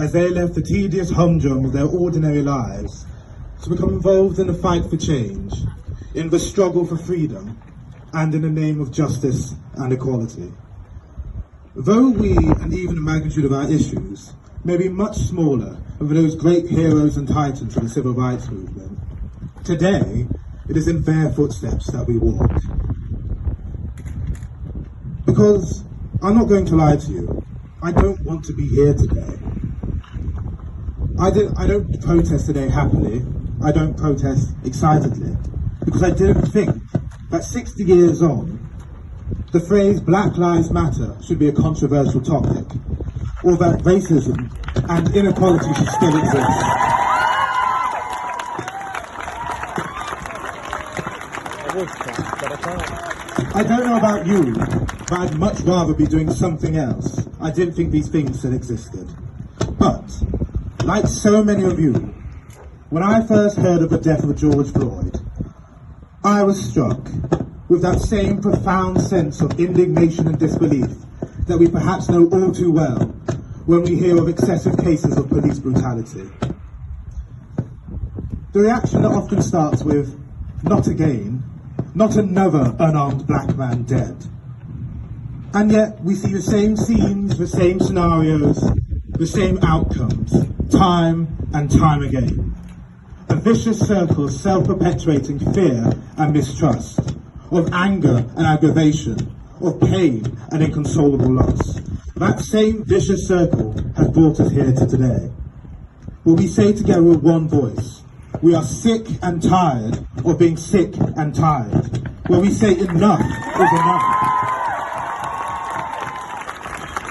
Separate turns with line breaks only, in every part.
as they left the tedious humdrum of their ordinary lives to become involved in the fight for change, in the struggle for freedom, and in the name of justice and equality. Though we, and even the magnitude of our issues, may be much smaller than those great heroes and titans of the civil rights movement, today it is in their footsteps that we walk. Because, I'm not going to lie to you, I don't want to be here today. I don't protest today happily, I don't protest excitedly, because I didn't think that 60 years on, the phrase Black Lives Matter should be a controversial topic, or that racism and inequality should still exist. I don't know about you, but I'd much rather be doing something else. I didn't think these things still existed. But, like so many of you, when I first heard of the death of George Floyd, I was struck with that same profound sense of indignation and disbelief that we perhaps know all too well when we hear of excessive cases of police brutality. The reaction that often starts with, "Not again," "Not another unarmed black man dead." And yet we see the same scenes, the same scenarios, the same outcomes, time and time again. A vicious circle of self-perpetuating fear and mistrust, of anger and aggravation, of pain and inconsolable loss. That same vicious circle has brought us here to today. Will we say together with one voice, we are sick and tired of being sick and tired. Will we say enough is enough?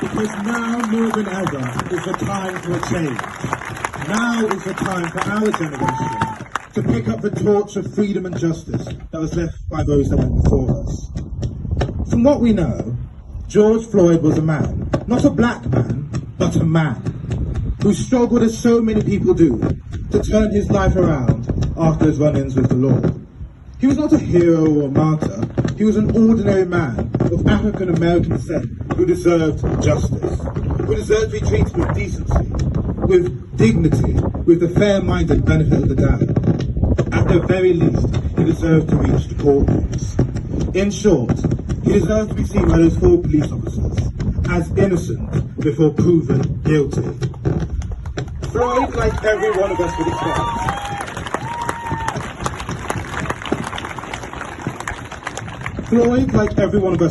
Because now more than ever is the time for a change. Now is the time for our generation to pick up the torch of freedom and justice that was left by those that went before us. From what we know, George Floyd was a man, not a black man, but a man, who struggled as so many people do to turn his life around after his run-ins with the law. He was not a hero or a martyr, he was an ordinary man of African American descent who deserved justice, who deserved to be treated with decency, with dignity, with the fair-minded benefit of the doubt. At the very least, he deserved to reach the courtrooms. In short, he deserved to be seen by those 4 police officers as innocent before proven guilty. Floyd, like every one of us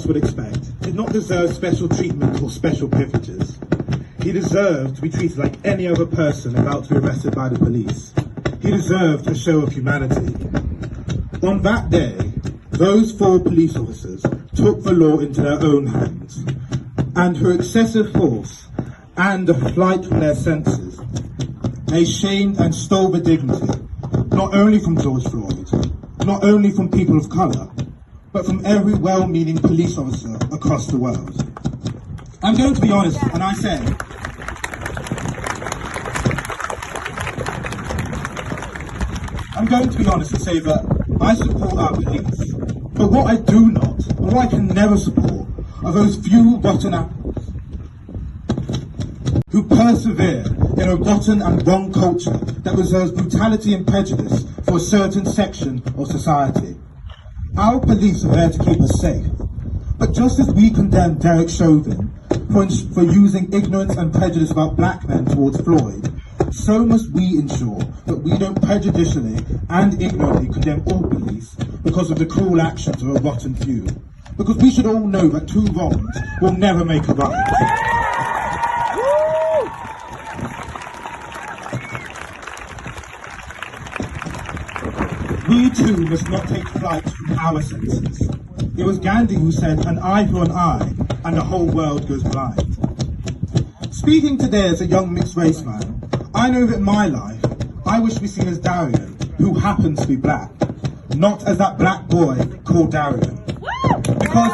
would expect, did not deserve special treatment or special privileges. He deserved to be treated like any other person about to be arrested by the police. He deserved a show of humanity. On that day, those 4 police officers took the law into their own hands, and through excessive force and a flight from their senses, they shamed and stole the dignity, not only from George Floyd, not only from people of colour, but from every well-meaning police officer across the world. I'm going to be honest, and I say, that I support our police, but what I do not, and what I can never support, are those few rotten apples who persevere in a rotten and wrong culture that reserves brutality and prejudice for a certain section of society. Our police are there to keep us safe, but just as we condemn Derek Chauvin for using ignorance and prejudice about black men towards Floyd, so must we ensure that we don't prejudicially and ignorantly condemn all police because of the cruel actions of a rotten few. Because we should all know that 2 wrongs will never make a right. We too must not take flight from our senses. It was Gandhi who said, "An eye for an eye, and the whole world goes blind." Speaking today as a young mixed race man, I know that in my life, I wish to be seen as Darian, who happens to be black, not as that black boy called Darian. Because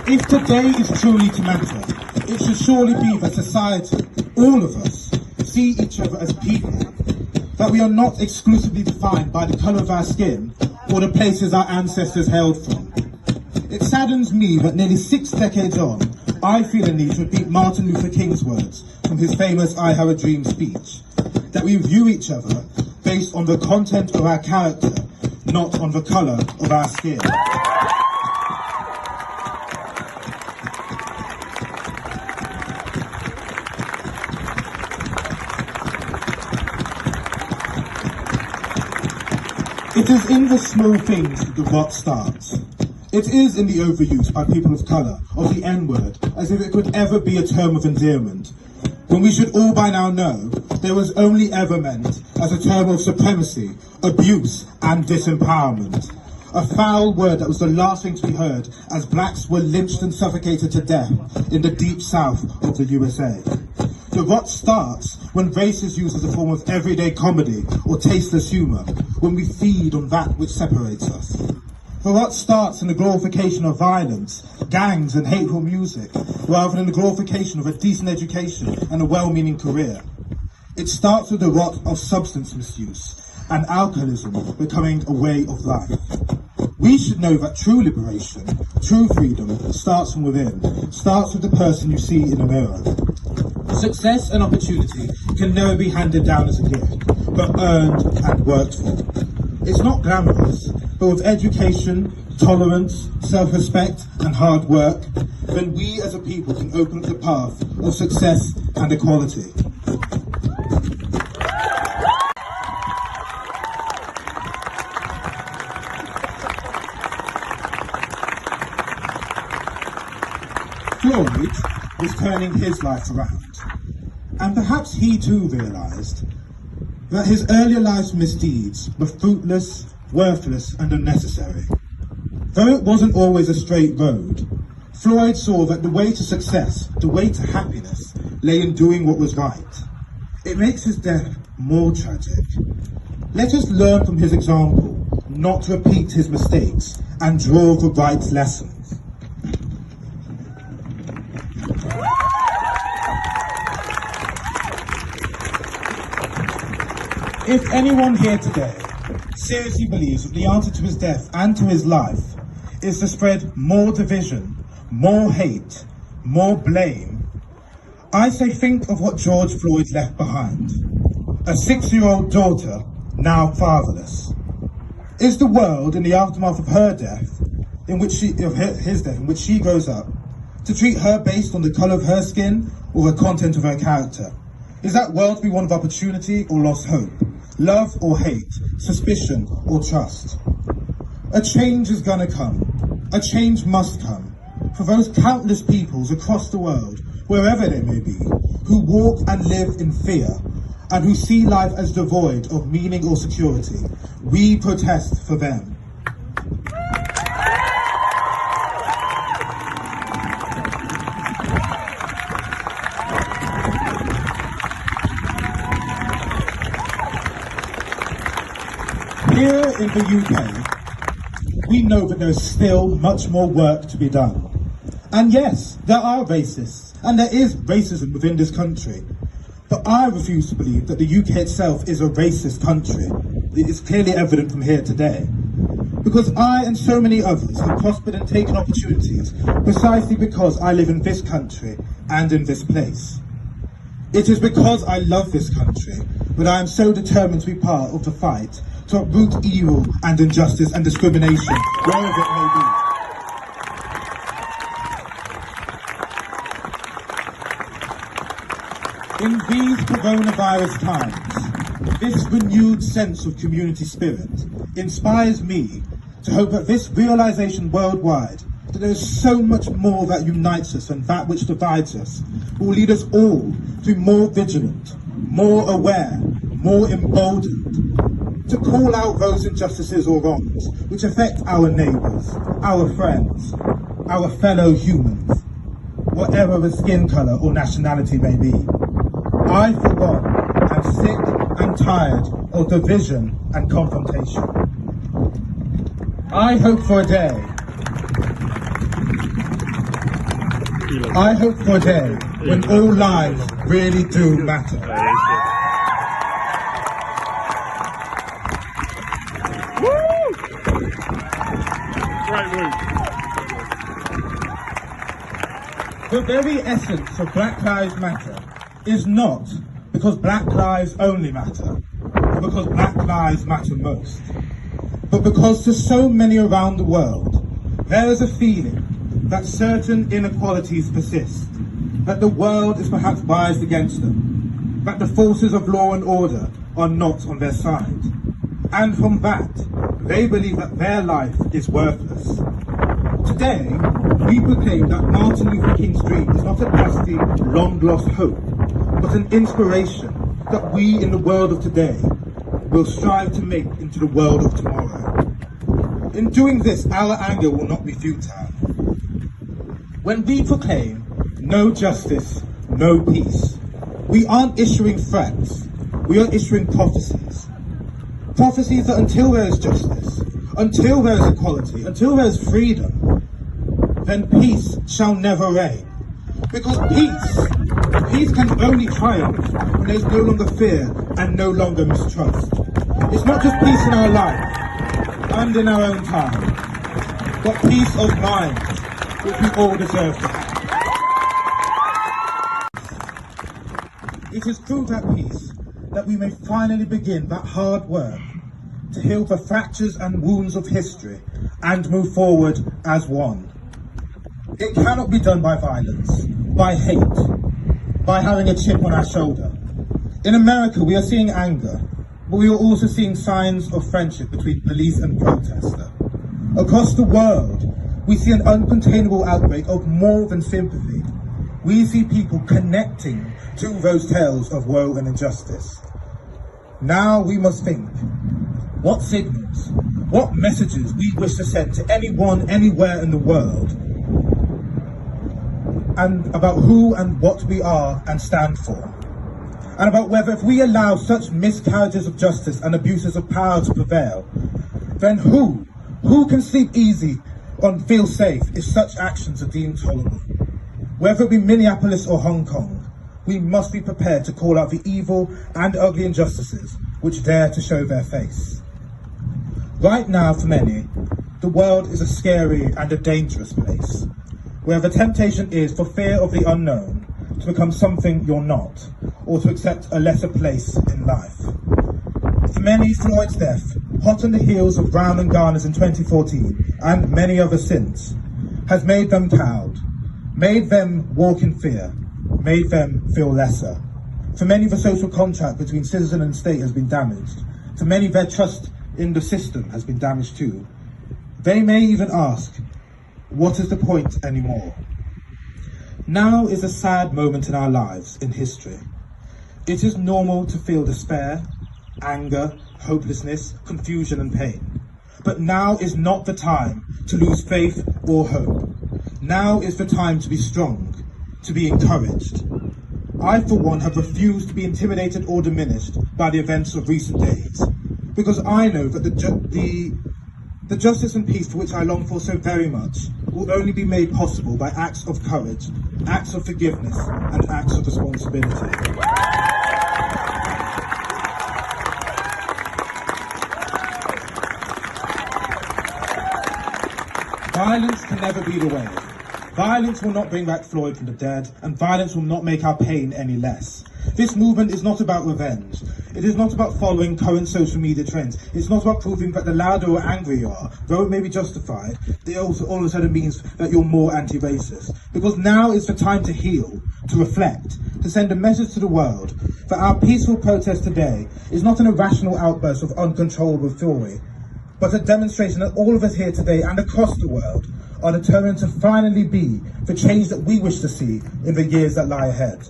if today is truly to matter, it should surely be that society, all of us, see each other as people, that we are not exclusively defined by the colour of our skin or the places our ancestors hailed from. It saddens me that nearly 6 decades on, I feel a need to repeat Martin Luther King's words from his famous I Have a Dream speech, that we view each other based on the content of our character, not on the colour of our skin. It is in the small things that the rot starts. It is in the overuse by people of colour of the N-word, as if it could ever be a term of endearment, when we should all by now know that it was only ever meant as a term of supremacy, abuse and disempowerment. A foul word that was the last thing to be heard as blacks were lynched and suffocated to death in the deep south of the USA. The rot starts when race is used as a form of everyday comedy or tasteless humour, when we feed on that which separates us. The rot starts in the glorification of violence, gangs and hateful music, rather than the glorification of a decent education and a well-meaning career. It starts with the rot of substance misuse and alcoholism becoming a way of life. We should know that true liberation, true freedom, starts from within, starts with the person you see in the mirror. Success and opportunity can never be handed down as a gift, but earned and worked for. It's not glamorous, but with education, tolerance, self-respect and hard work, then we as a people can open up the path of success and equality. Floyd was turning his life around, and perhaps he too realised that his earlier life's misdeeds were fruitless, worthless and unnecessary. Though it wasn't always a straight road, Floyd saw that the way to success, the way to happiness, lay in doing what was right. It makes his death more tragic. Let us learn from his example, not to repeat his mistakes, and draw the right lessons. If anyone here today seriously believes that the answer to his death and to his life is to spread more division, more hate, more blame, I say think of what George Floyd left behind. A 6-year-old daughter, now fatherless. Is the world in the aftermath of her death, his death, in which she grows up, to treat her based on the colour of her skin or the content of her character? Is that world to be one of opportunity or lost hope? Love or hate, suspicion or trust? A change is gonna come. A change must come. For those countless peoples across the world, wherever they may be, who walk and live in fear, and who see life as devoid of meaning or security, we protest for them. Here in the UK, we know that there is still much more work to be done. And yes, there are racists, and there is racism within this country. But I refuse to believe that the UK itself is a racist country. It is clearly evident from here today. Because I and so many others have prospered and taken opportunities precisely because I live in this country and in this place. It is because I love this country that I am so determined to be part of the fight to uproot evil and injustice and discrimination, wherever it may be. In these coronavirus times, this renewed sense of community spirit inspires me to hope that this realisation worldwide that there is so much more that unites us than that which divides us will lead us all to be more vigilant, more aware, more emboldened, to call out those injustices or wrongs which affect our neighbours, our friends, our fellow humans, whatever the skin colour or nationality may be. I, for one, am sick and tired of division and confrontation. I hope for a day when all lives really do matter. The very essence of Black Lives Matter is not because black lives only matter, or because black lives matter most, but because to so many around the world, there is a feeling that certain inequalities persist, that the world is perhaps biased against them, that the forces of law and order are not on their side. And from that, they believe that their life is worthless. Today, we proclaim that Martin Luther King's dream is not a dusty, long-lost hope, but an inspiration that we in the world of today will strive to make into the world of tomorrow. In doing this, our anger will not be futile. When we proclaim no justice, no peace, we aren't issuing threats, we are issuing prophecies. Prophecies that until there is justice, until there is equality, until there is freedom, then peace shall never reign. Because peace can only triumph when there is no longer fear and no longer mistrust. It's not just peace in our life and in our own time, but peace of mind, which we all deserve to have. It is through that peace that we may finally begin that hard work to heal the fractures and wounds of history and move forward as one. It cannot be done by violence, by hate, by having a chip on our shoulder. In America, we are seeing anger, but we are also seeing signs of friendship between police and protester. Across the world, we see an uncontainable outbreak of more than sympathy. We see people connecting to those tales of woe and injustice. Now we must think, what signals, what messages we wish to send to anyone, anywhere in the world, and about who and what we are and stand for, and about whether if we allow such miscarriages of justice and abuses of power to prevail, then who can sleep easy or feel safe if such actions are deemed tolerable? Whether it be Minneapolis or Hong Kong, we must be prepared to call out the evil and ugly injustices which dare to show their face. Right now, for many, the world is a scary and a dangerous place, where the temptation is for fear of the unknown to become something you're not, or to accept a lesser place in life. For many, Floyd's death, hot on the heels of Brown and Garner's in 2014, and many others since, has made them cowed, made them walk in fear, made them feel lesser. For many, the social contract between citizen and state has been damaged. For many, their trust in the system has been damaged too. They may even ask, what is the point anymore? Now is a sad moment in our lives, in history. It is normal to feel despair, anger, hopelessness, confusion and pain. But now is not the time to lose faith or hope. Now is the time to be strong, to be encouraged. I, for one, have refused to be intimidated or diminished by the events of recent days, because I know that the justice and peace for which I long for so very much will only be made possible by acts of courage, acts of forgiveness, and acts of responsibility. Violence can never be the way. Violence will not bring back Floyd from the dead, and violence will not make our pain any less. This movement is not about revenge. It is not about following current social media trends. It's not about proving that the louder or angrier you are, though it may be justified, it also all of a sudden means that you're more anti-racist. Because now is the time to heal, to reflect, to send a message to the world that our peaceful protest today is not an irrational outburst of uncontrollable fury, but a demonstration that all of us here today and across the world are determined to finally be the change that we wish to see in the years that lie ahead.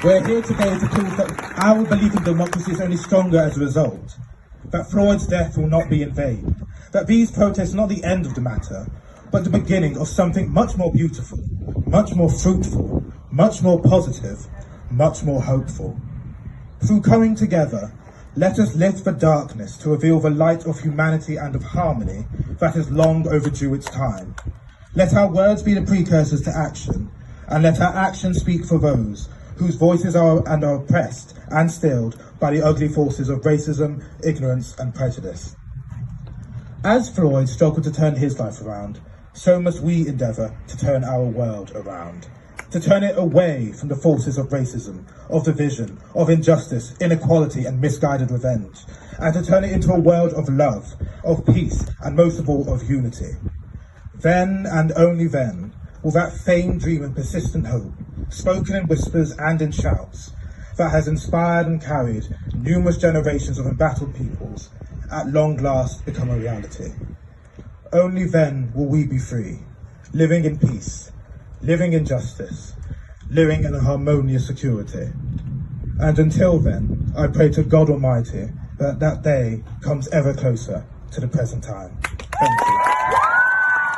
We're here today to prove that our belief in democracy is only stronger as a result, that Floyd's death will not be in vain, that these protests are not the end of the matter, but the beginning of something much more beautiful, much more fruitful, much more positive, much more hopeful. Through coming together, let us lift the darkness to reveal the light of humanity and of harmony that is long overdue its time. Let our words be the precursors to action, and let our actions speak for those whose voices are oppressed and stilled by the ugly forces of racism, ignorance and prejudice. As Floyd struggled to turn his life around, so must we endeavour to turn our world around, to turn it away from the forces of racism, of division, of injustice, inequality and misguided revenge, and to turn it into a world of love, of peace, and most of all of unity. Then, and only then, will that famed dream and persistent hope, spoken in whispers and in shouts, that has inspired and carried numerous generations of embattled peoples, at long last become a reality. Only then will we be free, living in peace, living in justice, living in a harmonious security. And until then, I pray to God Almighty that that day comes ever closer to the present time. Thank you.